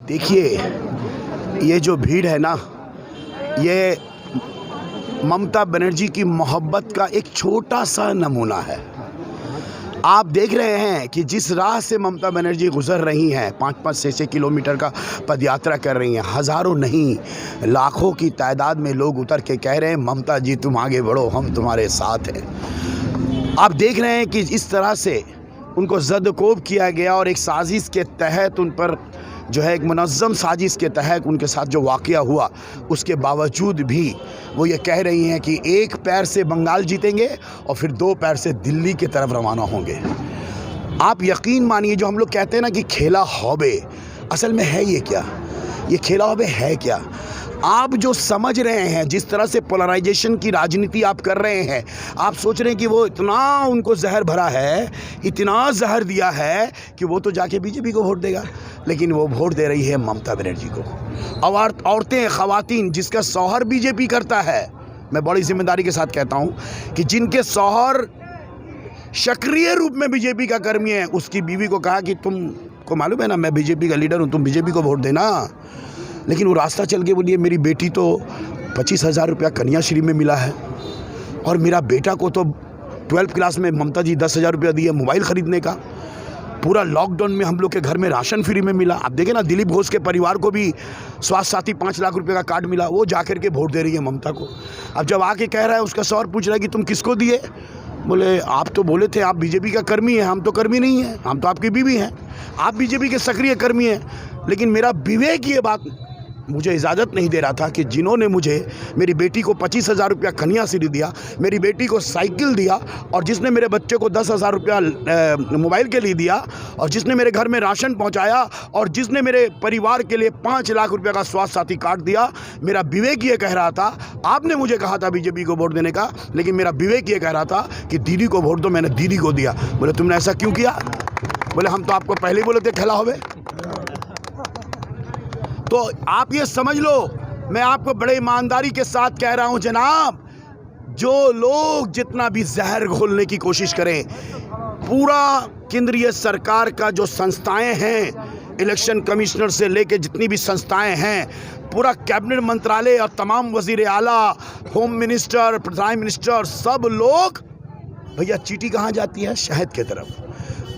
देखिए, ये जो भीड़ है ना, ये ममता बनर्जी की मोहब्बत का एक छोटा सा नमूना है। आप देख रहे हैं कि जिस राह से ममता बनर्जी गुजर रही हैं, 5-5, 6-6 किलोमीटर का पदयात्रा कर रही हैं, हज़ारों नहीं लाखों की तादाद में लोग उतर के कह रहे हैं, ममता जी तुम आगे बढ़ो, हम तुम्हारे साथ हैं। आप देख रहे हैं कि इस तरह से उनको ज़द-कोब किया गया और एक साजिश के तहत उन पर जो है, एक मुनज़्ज़म साजिश के तहत उनके साथ जो वाक़या हुआ, उसके बावजूद भी वो ये कह रही हैं कि एक पैर से बंगाल जीतेंगे और फिर 2 पैर से दिल्ली की तरफ रवाना होंगे। आप यकीन मानिए, जो हम लोग कहते हैं ना कि खेला हौबे, असल में है ये क्या? ये खेला हौबे है क्या? आप जो समझ रहे हैं, जिस तरह से पोलराइजेशन की राजनीति आप कर रहे हैं, आप सोच रहे हैं कि वो इतना उनको जहर भरा है, इतना जहर दिया है कि वो तो जाके बीजेपी को वोट देगा, लेकिन वो वोट दे रही है ममता बनर्जी को। और औरतें, ख़वातीन जिसका शौहर बीजेपी करता है, मैं बड़ी जिम्मेदारी के साथ कहता हूँ कि जिनके शौहर सक्रिय रूप में बीजेपी का कर्मी है, उसकी बीवी को कहा कि तुमको मालूम है ना, मैं बीजेपी का लीडर हूँ, तुम बीजेपी को वोट देना। लेकिन वो रास्ता चल के बोलिए, मेरी बेटी तो 25,000 रुपया कन्याश्री में मिला है और मेरा बेटा को तो 12th क्लास में ममता जी 10,000 रुपया दिए मोबाइल ख़रीदने का। पूरा लॉकडाउन में हम लोग के घर में राशन फ्री में मिला। आप देखें ना, दिलीप घोष के परिवार को भी स्वास्थ्य साथी 5 लाख रुपए का कार्ड मिला। वो जा कर के वोट दे रही है ममता को। अब जब आके कह रहा है, उसका शौहर पूछ रहा है कि तुम किसको दिए? बोले आप तो बोले थे आप बीजेपी का कर्मी हैं। हम तो कर्मी नहीं हैं, हम तो आपकी बीवी हैं। आप बीजेपी के सक्रिय कर्मी हैं। लेकिन मेरा विवेक ये बात मुझे इजाज़त नहीं दे रहा था कि जिन्होंने मुझे, मेरी बेटी को 25,000 रुपया कन्याश्री दिया, मेरी बेटी को साइकिल दिया, और जिसने मेरे बच्चे को 10,000 रुपया मोबाइल के लिए दिया, और जिसने मेरे घर में राशन पहुंचाया, और जिसने मेरे परिवार के लिए 5 लाख रुपया का स्वास्थ्य साथी कार्ड दिया, मेरा विवेक ये कह रहा था, आपने मुझे कहा था बीजेपी को वोट देने का, लेकिन मेरा विवेक ये कह रहा था कि दीदी को वोट दो, मैंने दीदी को दिया। बोले तुमने ऐसा क्यों किया? बोले हम तो आपको पहले ही बोले थे खेला होवे। तो आप ये समझ लो, मैं आपको बड़े ईमानदारी के साथ कह रहा हूं जनाब, जो लोग जितना भी जहर घोलने की कोशिश करें, पूरा केंद्रीय सरकार का जो संस्थाएं हैं, इलेक्शन कमिश्नर से लेके जितनी भी संस्थाएं हैं, पूरा कैबिनेट मंत्रालय और तमाम वजीर आला, होम मिनिस्टर, प्राइम मिनिस्टर, सब लोग, भैया चीटी कहाँ जाती है? शहद की तरफ।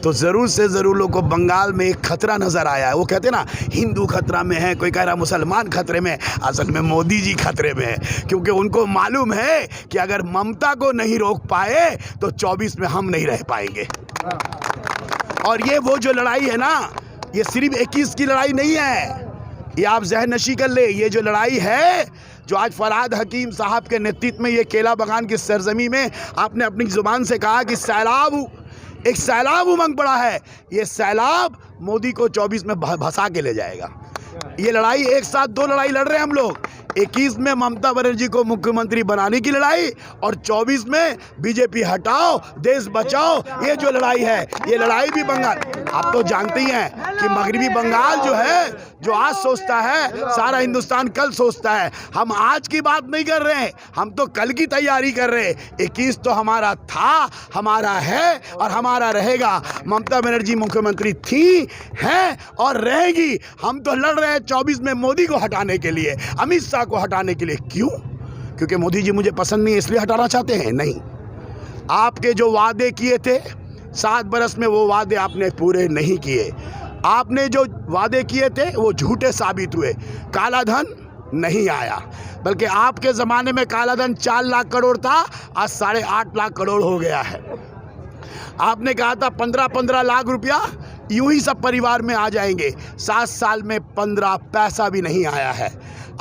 तो ज़रूर से ज़रूर लोगों को बंगाल में एक खतरा नज़र आया है। वो कहते हैं ना, हिंदू खतरा में है, कोई कह रहा मुसलमान खतरे में, असल में मोदी जी खतरे में है। क्योंकि उनको मालूम है कि अगर ममता को नहीं रोक पाए तो 24 में हम नहीं रह पाएंगे। और ये वो जो लड़ाई है ना, ये सिर्फ 21 की लड़ाई नहीं है, ये आप जहन नशी कर ले। ये जो लड़ाई है, जो आज फरहाद हकीम साहब के नेतृत्व में ये केला बगान की सरजमी में आपने अपनी ज़ुबान से कहा कि एक सैलाब उमंग पड़ा है, ये सैलाब मोदी को 24 में भसा के ले जाएगा। ये लड़ाई एक साथ 2 लड़ाई लड़ रहे हैं हम लोग। 21 में ममता बनर्जी को मुख्यमंत्री बनाने की लड़ाई, और 24 में बीजेपी हटाओ देश बचाओ, ये जो लड़ाई है, ये लड़ाई भी बंगाल, आप तो जानते ही हैं कि मगरबी बंगाल जो है, जो आज सोचता है सारा हिंदुस्तान कल सोचता है। हम आज की बात नहीं कर रहे हैं, हम तो कल की तैयारी कर रहे हैं। 21 तो हमारा था, हमारा है और हमारा रहेगा। ममता बनर्जी मुख्यमंत्री थी, हैं और रहेगी। हम तो लड़ रहे हैं 24 में मोदी को हटाने के लिए, अमित शाह को हटाने के लिए। क्यों? क्योंकि मोदी जी मुझे पसंद नहीं, इसलिए हटाना चाहते हैं? नहीं, आपके जो वादे किए थे 7 बरस में, वो वादे आपने पूरे नहीं किए। आपने जो वादे किए थे वो झूठे साबित हुए। काला धन नहीं आया, बल्कि आपके ज़माने में काला धन 4 लाख करोड़ था, आज 8.5 लाख करोड़ हो गया है। आपने कहा था 15-15 लाख रुपया यूं ही सब परिवार में आ जाएंगे, 7 साल में 15 पैसा भी नहीं आया है।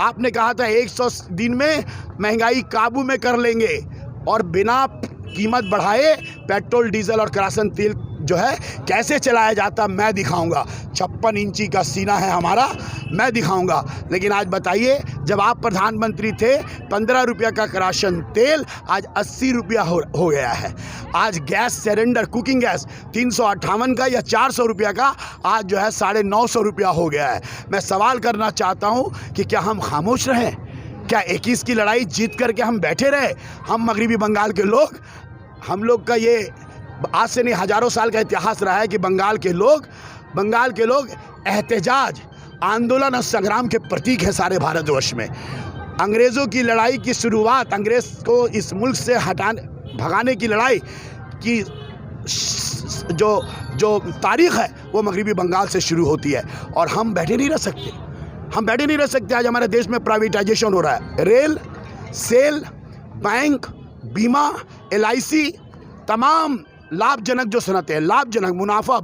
आपने कहा था 100 दिन में महंगाई काबू में कर लेंगे, और बिना कीमत बढ़ाए पेट्रोल, डीजल और केरोसिन तेल जो है कैसे चलाया जाता मैं दिखाऊंगा। 56 इंची का सीना है हमारा, मैं दिखाऊंगा। लेकिन आज बताइए, जब आप प्रधानमंत्री थे 15 रुपया का केरोसिन तेल आज 80 रुपया हो गया है। आज गैस सिलेंडर, कुकिंग गैस 358 का या 400 रुपया का आज जो है 950 रुपया हो गया है। मैं सवाल करना चाहता हूँ कि क्या हम खामोश रहें? क्या 21 की लड़ाई जीत करके हम बैठे रहे? हम मगरबी बंगाल के लोग, हम लोग का ये आज से नहीं हज़ारों साल का इतिहास रहा है कि बंगाल के लोग एहतजाज, आंदोलन और संग्राम के प्रतीक है सारे भारतवर्ष में। अंग्रेज़ों की लड़ाई की शुरुआत, अंग्रेज़ को इस मुल्क से भगाने की लड़ाई की जो तारीख़ है वो मगरबी बंगाल से शुरू होती है। और हम बैठे नहीं रह सकते, हम बैठे नहीं रह सकते। आज हमारे देश में प्राइवेटाइजेशन हो रहा है। रेल, सेल, बैंक, बीमा, LIC, तमाम लाभजनक जो सनतें हैं, लाभजनक मुनाफा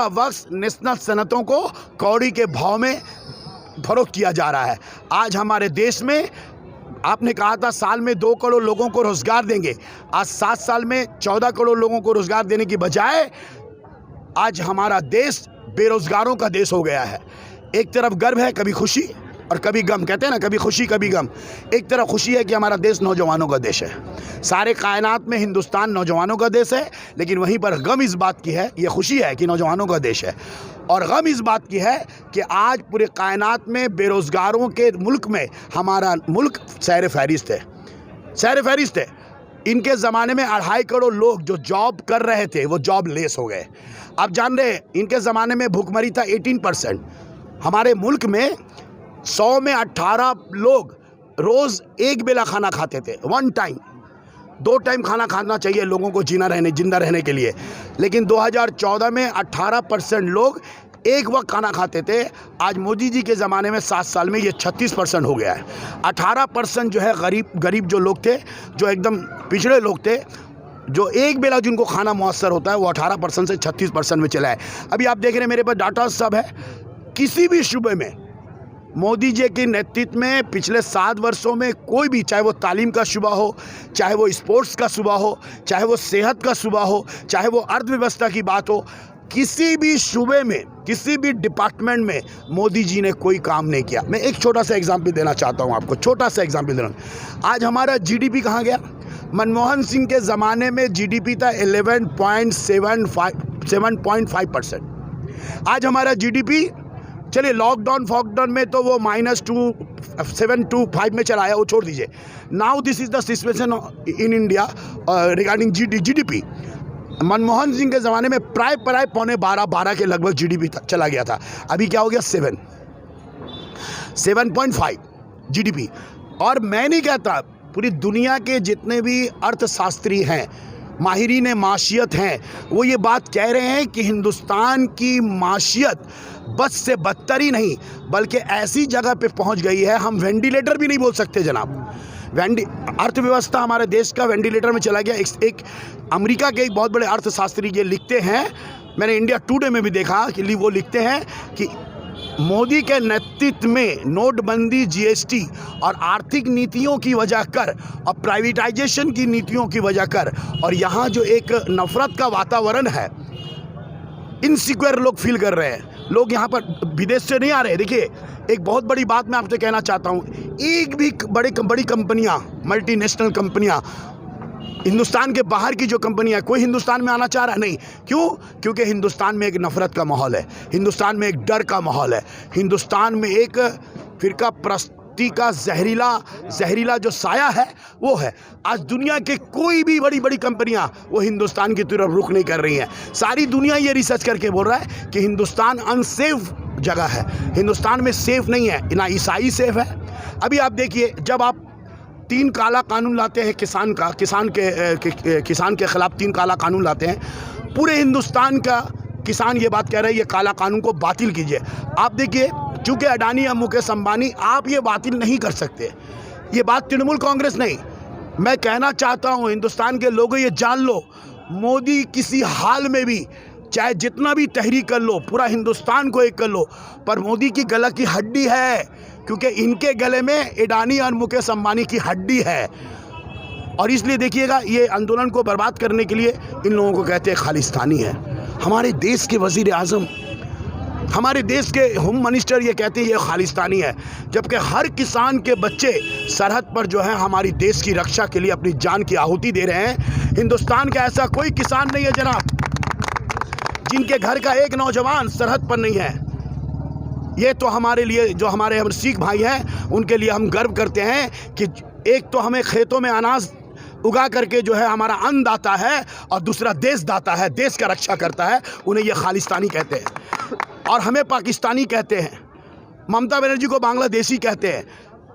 बख्श नेशनल सनतों को कौड़ी के भाव में फरोख्त किया जा रहा है। आज हमारे देश में आपने कहा था साल में 2 करोड़ लोगों को रोज़गार देंगे, आज 7 साल में 14 करोड़ लोगों को रोज़गार देने की बजाय आज हमारा देश बेरोज़गारों का देश हो गया है। एक तरफ गर्व है, कभी खुशी और कभी गम, कहते हैं ना, कभी खुशी कभी गम। एक तरफ खुशी है कि हमारा देश नौजवानों का देश है, सारे कायनात में हिंदुस्तान नौजवानों का देश है, लेकिन वहीं पर गम इस बात की है, ये खुशी है कि नौजवानों का देश है, और गम इस बात की है कि आज पूरे कायनात में बेरोज़गारों के मुल्क में हमारा मुल्क सैर फहरिस्त है। इनके ज़माने में 2.5 करोड़ लोग जो जॉब कर रहे थे वो जॉब लेस हो गए। आप जान रहे हैं इनके ज़माने में भुखमरी था 18%। हमारे मुल्क में 100 में 18 लोग रोज़ एक बेला खाना खाते थे, 1 टाइम। 2 टाइम खाना खाना चाहिए लोगों को जिंदा रहने के लिए, लेकिन 2014 में 18% लोग एक वक्त खाना खाते थे। आज मोदी जी के ज़माने में 7 साल में ये 36% हो गया है। 18% जो है गरीब जो लोग थे, जो एकदम पिछड़े लोग थे, जो एक बेला जिनको खाना मुयस्सर होता है, वो 18% से 36% में चला है। अभी आप देख रहे हैं मेरे पास डाटा सब है। किसी भी शुबे में मोदी जी के नेतृत्व में पिछले 7 वर्षों में कोई भी, चाहे वो तालीम का शुबा हो, चाहे वो स्पोर्ट्स का शुबा हो, चाहे वो सेहत का शुबा हो, चाहे वो अर्थव्यवस्था की बात हो, किसी भी शुबे में, किसी भी डिपार्टमेंट में मोदी जी ने कोई काम नहीं किया। मैं एक छोटा सा एग्जाम्पल देना चाहता हूँ आपको, छोटा सा एग्जाम्पल देना। आज हमारा GDP कहाँ गया? मनमोहन सिंह के ज़माने में GDP था 11.75%। आज हमारा GDP, चलिए लॉकडाउन में तो वो -725 में चला आया, वो छोड़ दीजिए। Now this is the situation in India regarding GDP। Manmohan Singh के ज़माने में प्राय 12.5 के लगभग GDP चला गया था। अभी क्या हो गया? 7.5 GDP। और मैं नहीं कहता, पूरी दुनिया के जितने भी अर्थशास्त्री हैं, माहिरीन माशियत हैं, वो ये बात कह रहे हैं कि हिंदुस्तान की माशियत बस से बदतर ही नहीं बल्कि ऐसी जगह पे पहुंच गई है, हम वेंटिलेटर भी नहीं बोल सकते जनाब। अर्थव्यवस्था हमारे देश का वेंटिलेटर में चला गया। एक अमेरिका के एक बहुत बड़े अर्थशास्त्री ये लिखते हैं, मैंने इंडिया टुडे में भी देखा कि वो लिखते हैं कि मोदी के नेतृत्व में नोटबंदी, GST और आर्थिक नीतियों की वजह कर और प्राइवेटाइजेशन की नीतियों की वजह कर, और यहाँ जो एक नफ़रत का वातावरण है, इनसिक्योर लोग फील कर रहे हैं। लोग यहाँ पर विदेश से नहीं आ रहे। देखिए, एक बहुत बड़ी बात मैं आपसे कहना चाहता हूँ, एक भी बड़ी कंपनियाँ, मल्टीनेशनल कंपनियाँ, हिंदुस्तान के बाहर की जो कंपनियाँ, कोई हिंदुस्तान में आना चाह रहा नहीं। क्यों? क्योंकि हिंदुस्तान में एक नफ़रत का माहौल है, हिंदुस्तान में एक डर का माहौल है, हिंदुस्तान में एक फ़िरका प्रस्ती का जहरीला जो साया है वो है। आज दुनिया के कोई भी बड़ी कंपनियां वो हिंदुस्तान की तरफ रुख नहीं कर रही हैं। सारी दुनिया ये रिसर्च करके बोल रहा है कि हिंदुस्तान अनसेफ जगह है, हिंदुस्तान में सेफ नहीं है, ना ईसाई सेफ है। अभी आप देखिए, जब आप 3 काला कानून लाते हैं किसान के खिलाफ 3 काला कानून लाते हैं, पूरे हिंदुस्तान का किसान ये बात कह रहे हैं ये काला कानून को बातिल कीजिए। आप देखिए, चूँकि अडानी या मुकेश अंबानी, आप ये बातिल नहीं कर सकते। ये बात तृणमूल कांग्रेस नहीं, मैं कहना चाहता हूँ हिंदुस्तान के लोगों, ये जान लो, मोदी किसी हाल में भी, चाहे जितना भी तहरीक कर लो, पूरा हिंदुस्तान को एक कर लो, पर मोदी की गला की हड्डी है, क्योंकि इनके गले में अडानी और मुकेश अंबानी की हड्डी है। और इसलिए देखिएगा, ये आंदोलन को बर्बाद करने के लिए इन लोगों को कहते हैं खालिस्तानी है। हमारे देश के वज़ीर आज़म, हमारे देश के होम मिनिस्टर ये कहते हैं ये खालिस्तानी है, जबकि हर किसान के बच्चे सरहद पर जो है हमारी देश की रक्षा के लिए अपनी जान की आहुति दे रहे हैं। हिंदुस्तान का ऐसा कोई किसान नहीं है जनाब जिनके घर का एक नौजवान सरहद पर नहीं है। ये तो हमारे लिए, जो हमारे सिख भाई हैं, उनके लिए हम गर्व करते हैं कि एक तो हमें खेतों में अनाज उगा करके जो है हमारा अन्न दाता है, और दूसरा देश दाता है, देश का रक्षा करता है। उन्हें ये खालिस्तानी कहते हैं। और हमें पाकिस्तानी कहते हैं, ममता बनर्जी को बांग्लादेशी कहते हैं।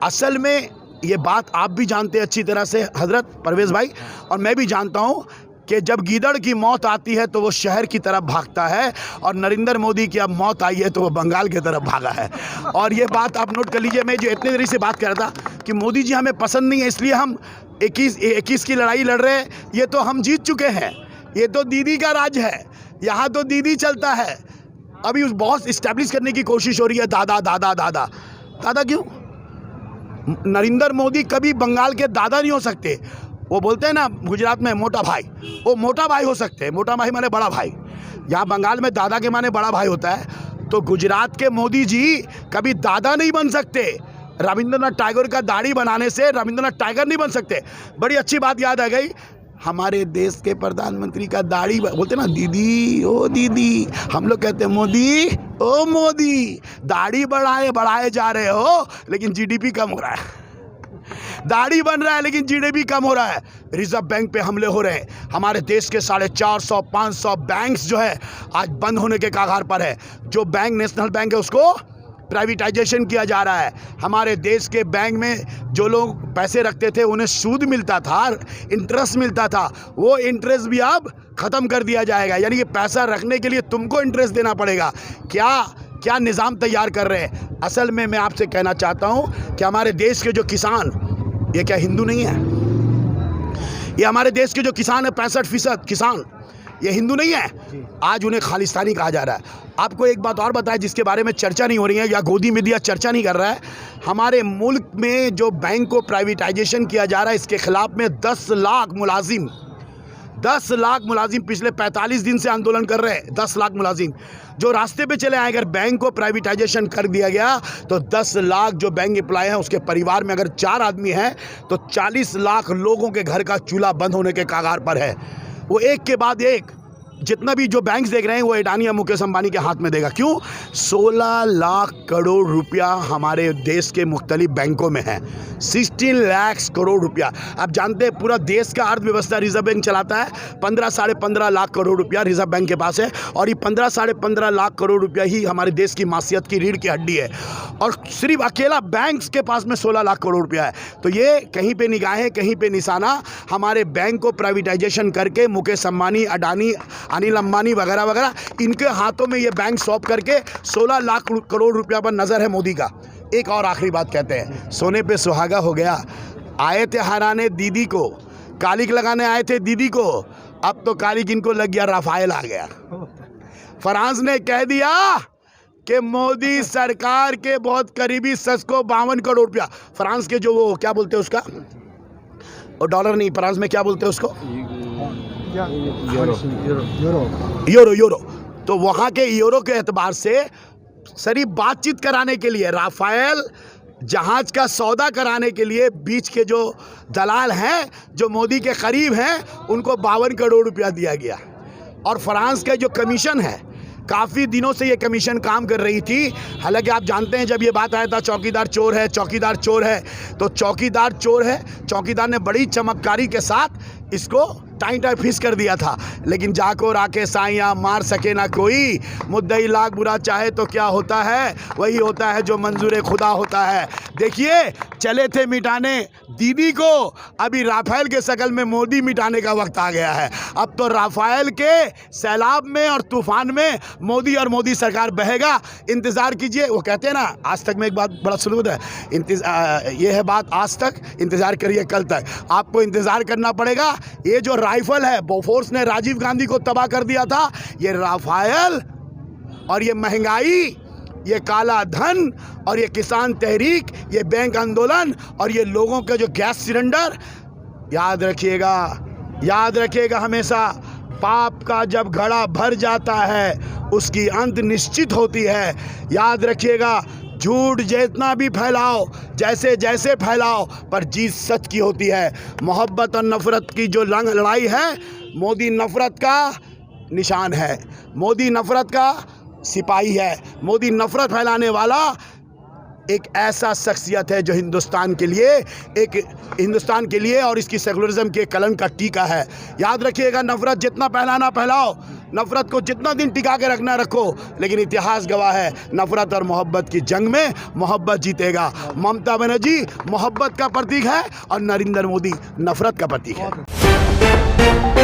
असल में ये बात आप भी जानते हैं अच्छी तरह से हजरत परवेज़ भाई, और मैं भी जानता हूँ कि जब गीदड़ की मौत आती है तो वो शहर की तरफ भागता है, और नरेंद्र मोदी की अब मौत आई है तो वो बंगाल की तरफ भागा है। और ये बात आप नोट कर लीजिए। मैं जो इतनी देरी से बात कर रहा था कि मोदी जी हमें पसंद नहीं है इसलिए हम 21 की लड़ाई लड़ रहे हैं, ये तो हम जीत चुके हैं। ये तो दीदी का राज है, यहाँ तो दीदी चलता है। अभी उस बहुत इस्टेब्लिश करने की कोशिश हो रही है, दादा दादा दादा दादा। क्यों? नरेंद्र मोदी कभी बंगाल के दादा नहीं हो सकते। वो बोलते हैं ना गुजरात में मोटा भाई, वो मोटा भाई हो सकते हैं। मोटा भाई माने बड़ा भाई, यहाँ बंगाल में दादा के माने बड़ा भाई होता है। तो गुजरात के मोदी जी कभी दादा नहीं बन सकते। रविंद्रनाथ टैगोर का दाढ़ी बनाने से रविंद्रनाथ टैगोर नहीं बन सकते। बड़ी अच्छी बात याद आ गई, हमारे देश के प्रधानमंत्री का दाढ़ी बोलते ना दीदी, ओ दीदी, हम लोग कहते हैं मोदी, ओ मोदी। दाढ़ी बढ़ाए जा रहे हो लेकिन जीडीपी कम हो रहा है। दाढ़ी बन रहा है लेकिन जीडीपी कम हो रहा है। रिजर्व बैंक पे हमले हो रहे हैं। हमारे देश के 450-500 बैंक्स जो है आज बंद होने के कगार पर है। जो बैंक नेशनल बैंक है उसको प्राइवेटाइजेशन किया जा रहा है। हमारे देश के बैंक में जो लोग पैसे रखते थे उन्हें सूद मिलता था, इंटरेस्ट मिलता था, वो इंटरेस्ट भी अब ख़त्म कर दिया जाएगा। यानी कि पैसा रखने के लिए तुमको इंटरेस्ट देना पड़ेगा। क्या निज़ाम तैयार कर रहे हैं। असल में मैं आपसे कहना चाहता हूँ कि हमारे देश के जो किसान, ये क्या हिंदू नहीं है? ये हमारे देश के जो किसान है 65% किसान, ये हिंदू नहीं है। आज उन्हें खालिस्तानी कहा जा रहा है। आपको एक बात और बताएं जिसके बारे में चर्चा नहीं हो रही है, या गोदी मीडिया चर्चा नहीं कर रहा है। हमारे मुल्क में जो बैंक को प्राइवेटाइजेशन किया जा रहा है, इसके खिलाफ में 10 लाख मुलाजिम पिछले 45 दिन से आंदोलन कर रहे हैं। 10 लाख मुलाजिम जो रास्ते पे चले आए। अगर बैंक को प्राइवेटाइजेशन कर दिया गया तो 10 लाख जो बैंक एम्प्लॉय हैं उसके परिवार में अगर 4 आदमी हैं तो 40 लाख लोगों के घर का चूल्हा बंद होने के कगार पर है। वो एक के बाद एक जितना भी जो बैंक्स देख रहे हैं वो अडानी या मुकेश अंबानी के हाथ में देगा। क्यों? 16 लाख करोड़ रुपया हमारे देश के मुख्तलिफ बैंकों में है। 16 लाख करोड़ रुपया। आप जानते हैं पूरा देश का अर्थव्यवस्था रिजर्व बैंक चलाता है। 15-15.5 लाख करोड़ रुपया रिजर्व बैंक के पास है, और ये 15-15.5 लाख करोड़ रुपया ही हमारे देश की मासियत की रीढ़ की हड्डी है। और सिर्फ अकेला बैंक्स के पास में 16 लाख करोड़ रुपया है। तो ये कहीं पे निगाहें, कहीं पे निशाना हमारे बैंक को प्राइवेटाइजेशन करके मुकेश अंबानी, अडानी, अनिल अंबानी वगैरह वगैरह, इनके हाथों में ये बैंक सौंप करके 16 लाख करोड़ रुपया पर नज़र है मोदी का। एक और आखिरी बात कहते हैं, सोने पे सुहागा हो गया। आए थे हराने दीदी को, कालिक लगाने आए थे दीदी को, अब तो कालिक इनको लग गया, राफेल आ गया। फ्रांस ने कह दिया कि मोदी सरकार के बहुत करीबी शख्स को 52 करोड़ रुपया। फ्रांस के जो वो क्या बोलते हैं उसका, और डॉलर नहीं, फ्रांस में क्या बोलते हैं उसको, यूरो। तो वहाँ के यूरो के एतबार से सिर्फ बातचीत कराने के लिए, राफेल जहाज का सौदा कराने के लिए बीच के जो दलाल हैं, जो मोदी के करीब हैं, उनको 52 करोड़ रुपया दिया गया। और फ्रांस का जो कमीशन है, काफ़ी दिनों से ये कमीशन काम कर रही थी। हालांकि आप जानते हैं जब ये बात आया था चौकीदार चोर है, चौकीदार चोर है, तो चौकीदार चोर है, चौकीदार ने बड़ी चमत्कारी के साथ इसको टाइट फिस कर दिया था। लेकिन जाको राके साइया मार सके ना कोई, मुद्दई लाख बुरा चाहे तो क्या होता है, वही होता है जो मंजूर खुदा होता है। देखिए चले थे मिटाने दीदी को, अभी राफेल के शक्ल में मोदी मिटाने का वक्त आ गया है। अब तो राफेल के सैलाब में और तूफान में मोदी और मोदी सरकार बहेगा। इंतज़ार कीजिए। वो कहते हैं ना, आज तक में एक बात बड़ा सुलूद है, ये है बात आज तक, इंतज़ार करिए कल तक। आपको इंतज़ार करना पड़ेगा। ये जो राइफल है, बोफोर्स ने राजीव गांधी को तबाह कर दिया था, ये राफेल और ये महंगाई, ये काला धन और ये किसान तहरीक, ये बैंक आंदोलन और ये लोगों का जो गैस सिलेंडर, याद रखिएगा हमेशा, पाप का जब घड़ा भर जाता है उसकी अंत निश्चित होती है। याद रखिएगा, झूठ जितना भी फैलाओ, जैसे जैसे फैलाओ, पर जीत सच की होती है। मोहब्बत और नफ़रत की जो लड़ाई है, मोदी नफ़रत का निशान है, मोदी नफ़रत का सिपाही है। मोदी नफ़रत फैलाने वाला एक ऐसा शख्सियत है जो हिंदुस्तान के लिए और इसकी सेकुलरिज्म के कलंक का टीका है। याद रखिएगा, नफरत जितना फैलाना फैलाओ, नफरत को जितना दिन टिका के रखना रखो, लेकिन इतिहास गवाह है नफरत और मोहब्बत की जंग में मोहब्बत जीतेगा। ममता बनर्जी मोहब्बत का प्रतीक है और नरेंद्र मोदी नफरत का प्रतीक है।